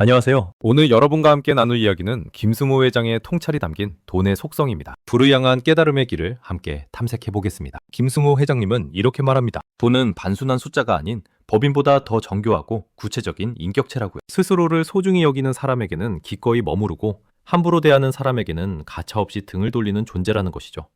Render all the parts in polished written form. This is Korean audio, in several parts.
안녕하세요. 오늘 여러분과 함께 나눌 이야기는 김승호 회장의 통찰이 담긴 돈의 속성입니다. 불을 향한 깨달음의 길을 함께 탐색해 보겠습니다. 김승호 회장님은 이렇게 말합니다. 돈은 단순한 숫자가 아닌 법인보다 더 정교하고 구체적인 인격체라고요. 스스로를 소중히 여기는 사람에게는 기꺼이 머무르고 함부로 대하는 사람에게는 가차없이 등을 돌리는 존재라는 것이죠.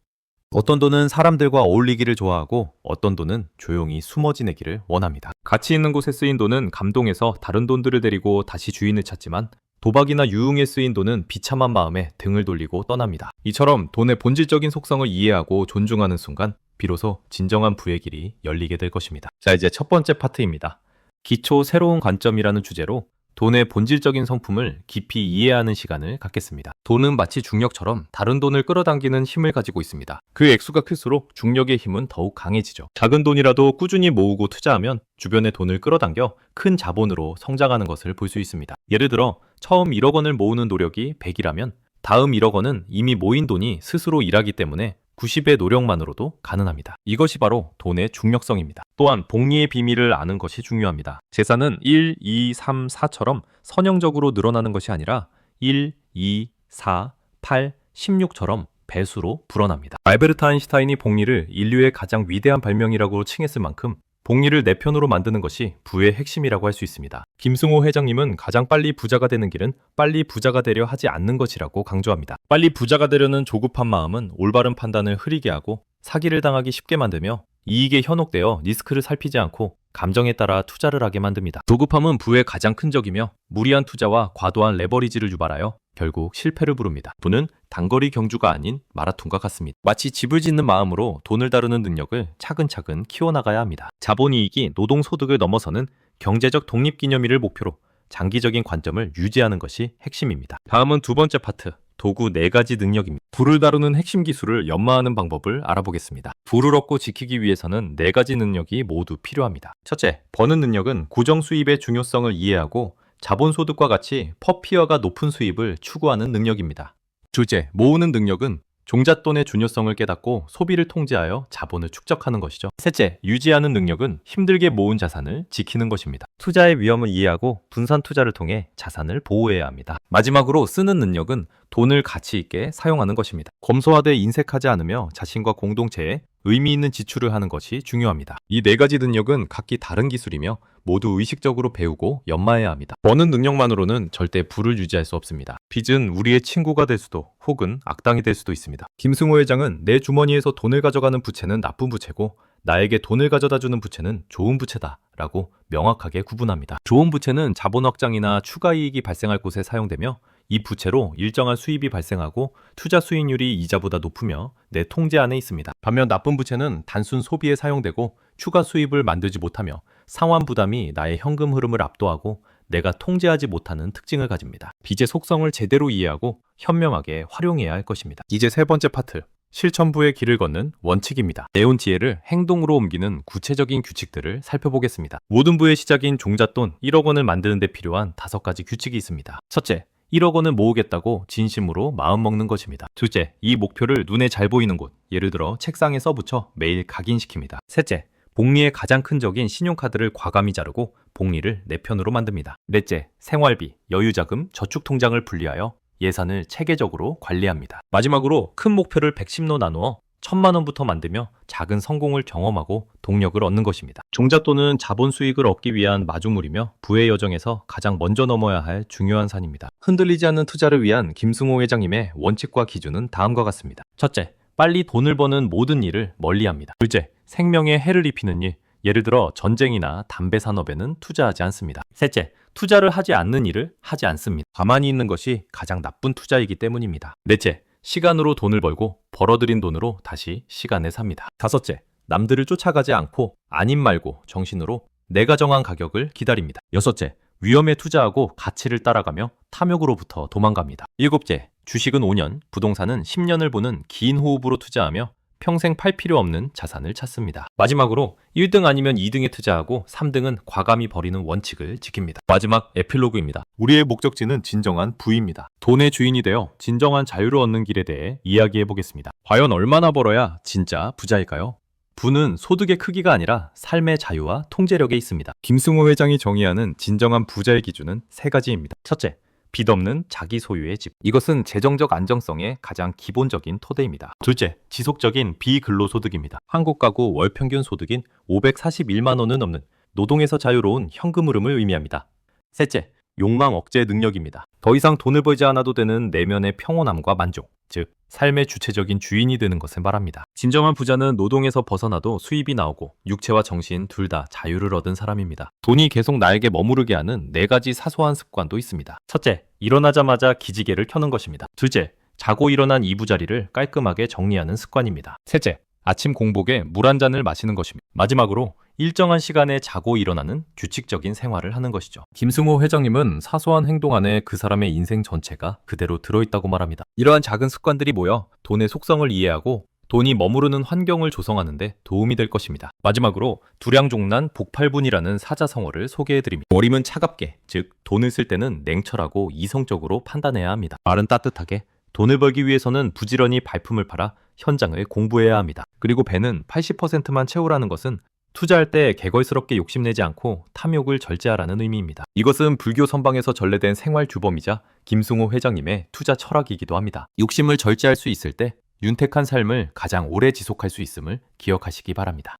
어떤 돈은 사람들과 어울리기를 좋아하고 어떤 돈은 조용히 숨어 지내기를 원합니다. 가치 있는 곳에 쓰인 돈은 감동해서 다른 돈들을 데리고 다시 주인을 찾지만 도박이나 유흥에 쓰인 돈은 비참한 마음에 등을 돌리고 떠납니다. 이처럼 돈의 본질적인 속성을 이해하고 존중하는 순간 비로소 진정한 부의 길이 열리게 될 것입니다. 자, 이제 첫 번째 파트입니다. 기초 새로운 관점이라는 주제로 돈의 본질적인 성품을 깊이 이해하는 시간을 갖겠습니다. 돈은 마치 중력처럼 다른 돈을 끌어당기는 힘을 가지고 있습니다. 그 액수가 클수록 중력의 힘은 더욱 강해지죠. 작은 돈이라도 꾸준히 모으고 투자하면 주변의 돈을 끌어당겨 큰 자본으로 성장하는 것을 볼 수 있습니다. 예를 들어 처음 1억 원을 모으는 노력이 100이라면 다음 1억 원은 이미 모인 돈이 스스로 일하기 때문에 90의 노력만으로도 가능합니다. 이것이 바로 돈의 중력성입니다. 또한 복리의 비밀을 아는 것이 중요합니다. 재산은 1, 2, 3, 4처럼 선형적으로 늘어나는 것이 아니라 1, 2, 4, 8, 16처럼 배수로 불어납니다. 알베르트 아인슈타인이 복리를 인류의 가장 위대한 발명이라고 칭했을 만큼 복리를 내 편으로 만드는 것이 부의 핵심이라고 할 수 있습니다. 김승호 회장님은 가장 빨리 부자가 되는 길은 빨리 부자가 되려 하지 않는 것이라고 강조합니다. 빨리 부자가 되려는 조급한 마음은 올바른 판단을 흐리게 하고 사기를 당하기 쉽게 만들며 이익에 현혹되어 리스크를 살피지 않고 감정에 따라 투자를 하게 만듭니다. 조급함은 부의 가장 큰 적이며 무리한 투자와 과도한 레버리지를 유발하여 결국 실패를 부릅니다. 부는 단거리 경주가 아닌 마라톤과 같습니다. 마치 집을 짓는 마음으로 돈을 다루는 능력을 차근차근 키워나가야 합니다. 자본이익이 노동소득을 넘어서는 경제적 독립기념일을 목표로 장기적인 관점을 유지하는 것이 핵심입니다. 다음은 두 번째 파트, 도구 4가지 능력입니다. 부를 다루는 핵심 기술을 연마하는 방법을 알아보겠습니다. 부를 얻고 지키기 위해서는 4가지 능력이 모두 필요합니다. 첫째, 버는 능력은 고정 수입의 중요성을 이해하고 자본소득과 같이 퍼피어가 높은 수입을 추구하는 능력입니다. 둘째, 모으는 능력은 종잣돈의 중요성을 깨닫고 소비를 통제하여 자본을 축적하는 것이죠. 셋째, 유지하는 능력은 힘들게 모은 자산을 지키는 것입니다. 투자의 위험을 이해하고 분산 투자를 통해 자산을 보호해야 합니다. 마지막으로 쓰는 능력은 돈을 가치 있게 사용하는 것입니다. 검소하되 인색하지 않으며 자신과 공동체에 의미 있는 지출을 하는 것이 중요합니다. 이 4가지 능력은 각기 다른 기술이며 모두 의식적으로 배우고 연마해야 합니다. 버는 능력만으로는 절대 부를 유지할 수 없습니다. 빚은 우리의 친구가 될 수도 혹은 악당이 될 수도 있습니다. 김승호 회장은 내 주머니에서 돈을 가져가는 부채는 나쁜 부채고 나에게 돈을 가져다주는 부채는 좋은 부채다 라고 명확하게 구분합니다. 좋은 부채는 자본 확장이나 추가 이익이 발생할 곳에 사용되며 이 부채로 일정한 수입이 발생하고 투자 수익률이 이자보다 높으며 내 통제 안에 있습니다. 반면 나쁜 부채는 단순 소비에 사용되고 추가 수입을 만들지 못하며 상환 부담이 나의 현금 흐름을 압도하고 내가 통제하지 못하는 특징을 가집니다. 빚의 속성을 제대로 이해하고 현명하게 활용해야 할 것입니다. 이제 세 번째 파트, 실천부의 길을 걷는 원칙입니다. 배운 지혜를 행동으로 옮기는 구체적인 규칙들을 살펴보겠습니다. 모든 부의 시작인 종잣돈 1억 원을 만드는 데 필요한 5가지 규칙이 있습니다. 첫째, 1억 원을 모으겠다고 진심으로 마음먹는 것입니다. 둘째, 이 목표를 눈에 잘 보이는 곳, 예를 들어 책상에 써붙여 매일 각인시킵니다. 셋째, 복리의 가장 큰 적인 신용카드를 과감히 자르고 복리를 내 편으로 만듭니다. 넷째, 생활비, 여유자금, 저축통장을 분리하여 예산을 체계적으로 관리합니다. 마지막으로 큰 목표를 110로 나누어 1000만 원부터 만들며 작은 성공을 경험하고 동력을 얻는 것입니다. 종잣돈은 자본 수익을 얻기 위한 마중물이며 부의 여정에서 가장 먼저 넘어야 할 중요한 산입니다. 흔들리지 않는 투자를 위한 김승호 회장님의 원칙과 기준은 다음과 같습니다. 첫째, 빨리 돈을 버는 모든 일을 멀리합니다. 둘째, 생명에 해를 입히는 일, 예를 들어 전쟁이나 담배 산업에는 투자하지 않습니다. 셋째, 투자를 하지 않는 일을 하지 않습니다. 가만히 있는 것이 가장 나쁜 투자이기 때문입니다. 넷째, 시간으로 돈을 벌고 벌어들인 돈으로 다시 시간을 삽니다. 다섯째, 남들을 쫓아가지 않고 아님 말고 정신으로 내가 정한 가격을 기다립니다. 여섯째, 위험에 투자하고 가치를 따라가며 탐욕으로부터 도망갑니다. 일곱째, 주식은 5년, 부동산은 10년을 보는 긴 호흡으로 투자하며 평생 팔 필요 없는 자산을 찾습니다. 마지막으로 1등 아니면 2등에 투자하고 3등은 과감히 버리는 원칙을 지킵니다. 마지막 에필로그입니다. 우리의 목적지는 진정한 부입니다. 돈의 주인이 되어 진정한 자유를 얻는 길에 대해 이야기해 보겠습니다. 과연 얼마나 벌어야 진짜 부자일까요? 부는 소득의 크기가 아니라 삶의 자유와 통제력에 있습니다. 김승호 회장이 정의하는 진정한 부자의 기준은 세 가지입니다. 첫째, 빚 없는 자기 소유의 집. 이것은 재정적 안정성의 가장 기본적인 토대입니다. 둘째, 지속적인 비근로소득입니다. 한국 가구 월 평균 소득인 541만 원은 넘는 노동에서 자유로운 현금 흐름을 의미합니다. 셋째, 욕망 억제 능력입니다. 더 이상 돈을 벌지 않아도 되는 내면의 평온함과 만족, 즉 삶의 주체적인 주인이 되는 것을 말합니다. 진정한 부자는 노동에서 벗어나도 수입이 나오고 육체와 정신 둘 다 자유를 얻은 사람입니다. 돈이 계속 나에게 머무르게 하는 네 가지 사소한 습관도 있습니다. 첫째, 일어나자마자 기지개를 켜는 것입니다. 둘째, 자고 일어난 이부자리를 깔끔하게 정리하는 습관입니다. 셋째, 아침 공복에 물 한 잔을 마시는 것입니다. 마지막으로 일정한 시간에 자고 일어나는 규칙적인 생활을 하는 것이죠. 김승호 회장님은 사소한 행동 안에 그 사람의 인생 전체가 그대로 들어있다고 말합니다. 이러한 작은 습관들이 모여 돈의 속성을 이해하고 돈이 머무르는 환경을 조성하는 데 도움이 될 것입니다. 마지막으로 두량종란 복팔분이라는 사자성어를 소개해드립니다. 머리는 차갑게, 즉 돈을 쓸 때는 냉철하고 이성적으로 판단해야 합니다. 말은 따뜻하게, 돈을 벌기 위해서는 부지런히 발품을 팔아 현장을 공부해야 합니다. 그리고 배는 80%만 채우라는 것은 투자할 때 개걸스럽게 욕심내지 않고 탐욕을 절제하라는 의미입니다. 이것은 불교 선방에서 전래된 생활 주범이자 김승호 회장님의 투자 철학이기도 합니다. 욕심을 절제할 수 있을 때 윤택한 삶을 가장 오래 지속할 수 있음을 기억하시기 바랍니다.